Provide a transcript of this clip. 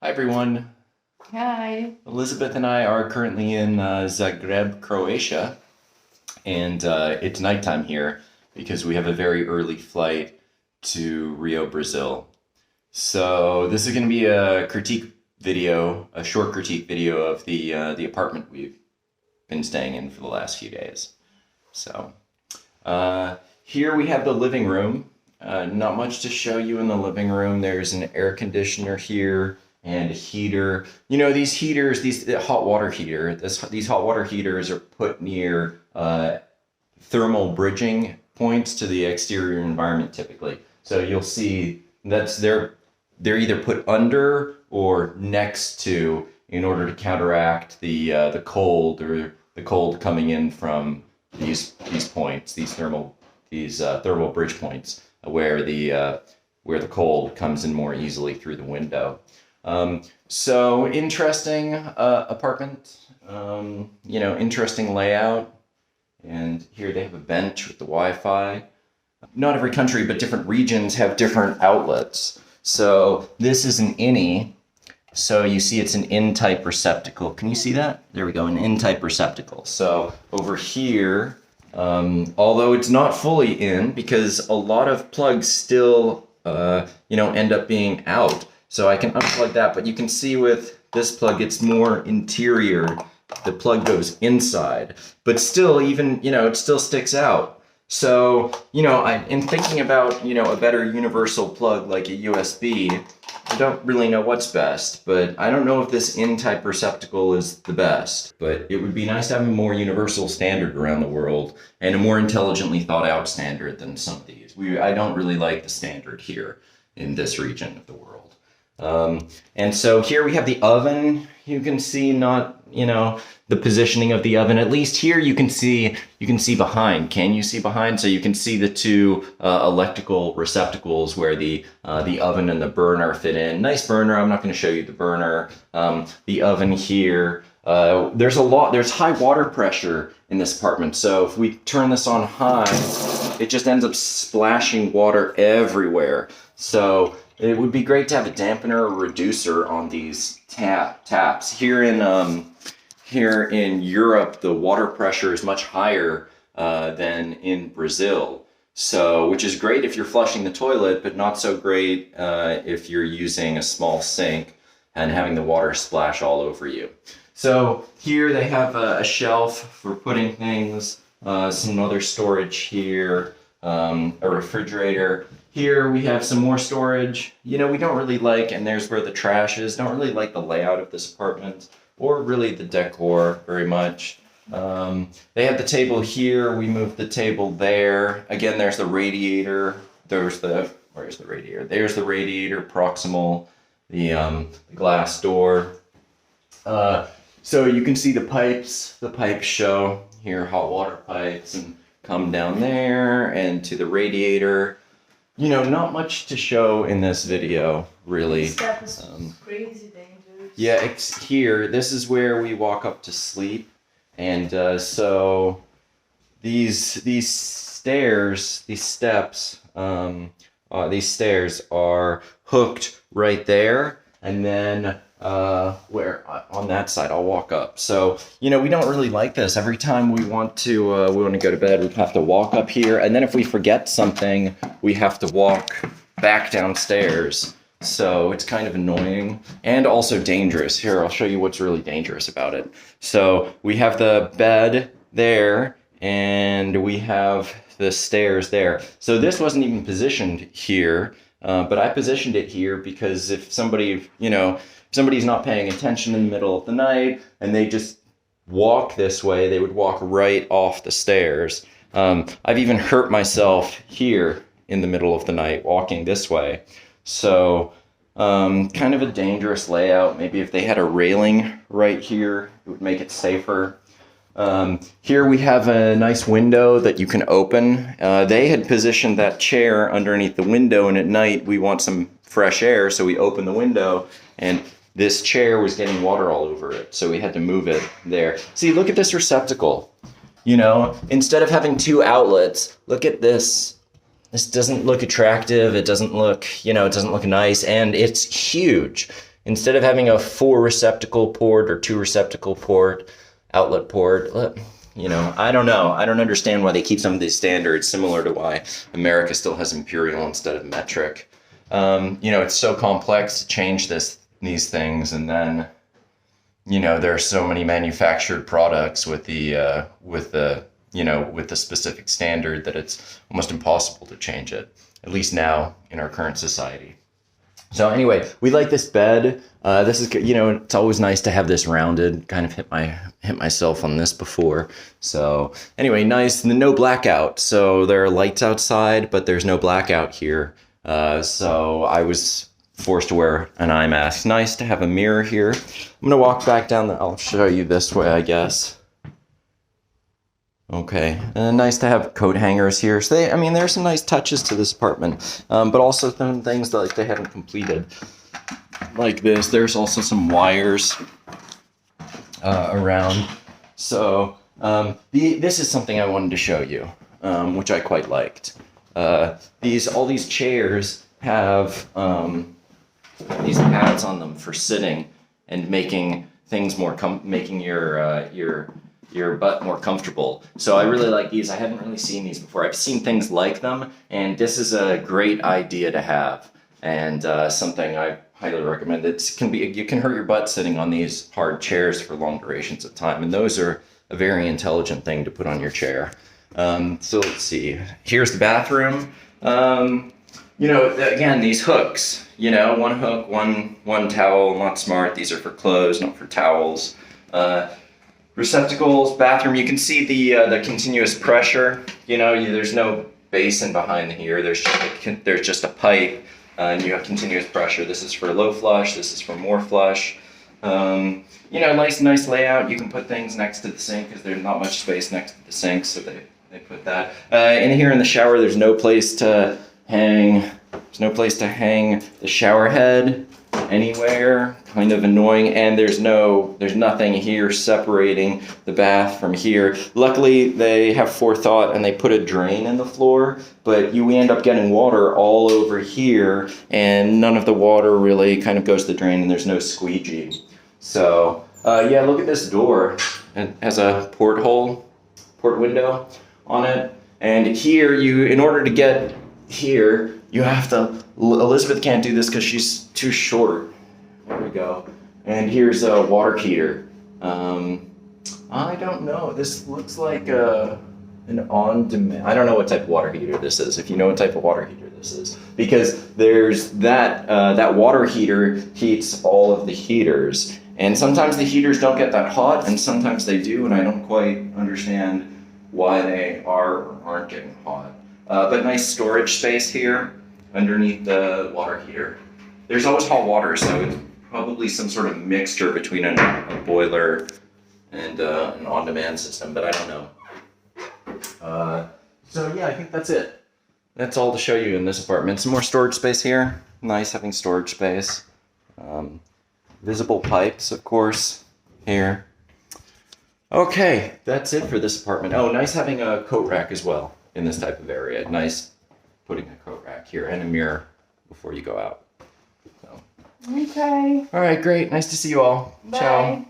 Hi everyone. Hi. Elizabeth and I are currently in Zagreb, Croatia, and it's nighttime here because we have a very early flight to Rio, Brazil. So this is going to be a critique video, a short critique video of the apartment we've been staying in for the last few days. So here we have the living room. Not much to show you in the living room. There's an air conditioner here and a heater. You know, these heaters, the hot water heater, these hot water heaters are put near thermal bridging points to the exterior environment typically. So you'll see they're either put under or next to in order to counteract the cold or the cold coming in from these points, these thermal bridge points where the cold comes in more easily through the window. So interesting apartment, interesting layout. And here they have a bench with the Wi-Fi. Not every country, but different regions have different outlets. So this is an innie. So you see it's an in-type receptacle. Can you see that? There we go, an in-type receptacle. So over here, although it's not fully in because a lot of plugs still, end up being out. So I can unplug that, but you can see with this plug, it's more interior. The plug goes inside, but still even, it still sticks out. So, in thinking about, a better universal plug like a USB, I don't really know what's best, but I don't know if this in-type receptacle is the best. But it would be nice to have a more universal standard around the world and a more intelligently thought out standard than some of these. I don't really like the standard here in this region of the world. And so here we have the oven. You can see the positioning of the oven. At least here you can see behind. Can you see behind? So you can see the two electrical receptacles where the oven and the burner fit in. Nice burner. I'm not going to show you the burner. The oven here. There's high water pressure in this apartment. So if we turn this on high, it just ends up splashing water everywhere. So it would be great to have a dampener or reducer on these taps. Here in Europe, the water pressure is much higher than in Brazil. So, which is great if you're flushing the toilet, but not so great if you're using a small sink and having the water splash all over you. So here they have a shelf for putting things, some other storage here, a refrigerator. Here we have some more storage. We don't really like, and there's where the trash is, don't really like the layout of this apartment or really the decor very much. They have the table here. We moved the table there. Again, there's the radiator. Where's the radiator? There's the radiator proximal, the glass door. So you can see the pipes. The pipes show here hot water pipes and come down there and to the radiator. Not much to show in this video, really. Step is crazy dangerous. Yeah, here, this is where we walk up to sleep. And so these stairs are hooked right there. And then where on that side I'll walk up. So we don't really like this. Every time we want to go to bed, we have to walk up here, and then if we forget something, we have to walk back downstairs. So it's kind of annoying and also dangerous. Here, I'll show you what's really dangerous about it. So we have the bed there, and we have the stairs there. So this wasn't even positioned here, but I positioned it here because if somebody's not paying attention in the middle of the night and they just walk this way, they would walk right off the stairs. I've even hurt myself here in the middle of the night walking this way. So kind of a dangerous layout. Maybe if they had a railing right here, it would make it safer. Here we have a nice window that you can open. They had positioned that chair underneath the window, and at night we want some fresh air, so we open the window, and this chair was getting water all over it, so we had to move it there. See, look at this receptacle. Instead of having two outlets, look at this. This doesn't look attractive. It doesn't look, it doesn't look nice, and it's huge. instead of having a 4 receptacle port or 2 receptacle port, outlet port, you know, I don't know. I don't understand why they keep some of these standards, similar to why America still has imperial instead of metric. You know, it's so complex to change these things, and then, you know, there are so many manufactured products with the specific standard that it's almost impossible to change it, at least now in our current society. So anyway, we like this bed. This is, you know, it's always nice to have this rounded. Kind of hit myself on this before. So anyway, nice. No blackout. So there are lights outside, but there's no blackout here. So I was forced to wear an eye mask. Nice to have a mirror here. I'm gonna walk back down. I'll show you this way, I guess. Okay, nice to have coat hangers here. So there's some nice touches to this apartment, but also some things that they haven't completed, like this. There's also some wires around. So this is something I wanted to show you, which I quite liked. All these chairs have these pads on them for sitting and making things making your butt more comfortable. So I really like these. I haven't really seen these before. I've seen things like them, and this is a great idea to have, and something I highly recommend. You can hurt your butt sitting on these hard chairs for long durations of time, and those are a very intelligent thing to put on your chair. So let's see. Here's the bathroom. You know, again, these hooks. You know, one hook, one towel. Not smart. These are for clothes, not for towels. Receptacles, bathroom. You can see the continuous pressure. You know, there's no basin behind here. There's just a pipe, and you have continuous pressure. This is for low flush. This is for more flush. You know, nice layout. You can put things next to the sink because there's not much space next to the sink, so they put that. In here in the shower, there's no place to hang. There's no place to hang the shower head anywhere. Kind of annoying, and there's nothing here separating the bath from here. Luckily, they have forethought and they put a drain in the floor, but we end up getting water all over here, and none of the water really kind of goes to the drain, and there's no squeegee. So yeah, look at this door. It has a port window on it, and here in order to get here, you have to. Elizabeth can't do this because she's too short. There we go. And here's a water heater. I don't know. This looks like an on-demand. I don't know what type of water heater this is. If you know what type of water heater this is, because there's that water heater heats all of the heaters, and sometimes the heaters don't get that hot, and sometimes they do, and I don't quite understand why they are or aren't getting hot. But nice storage space here underneath the water heater. There's always hot water, so it's probably some sort of mixture between a boiler and an on-demand system, but I don't know. So yeah, I think that's it. That's all to show you in this apartment. Some more storage space here. Nice having storage space. Visible pipes, of course, here. Okay, that's it for this apartment. Oh, nice having a coat rack as well in this type of area. Nice putting a coat rack here and a mirror before you go out. So. Okay. All right, great. Nice to see you all. Bye. Ciao.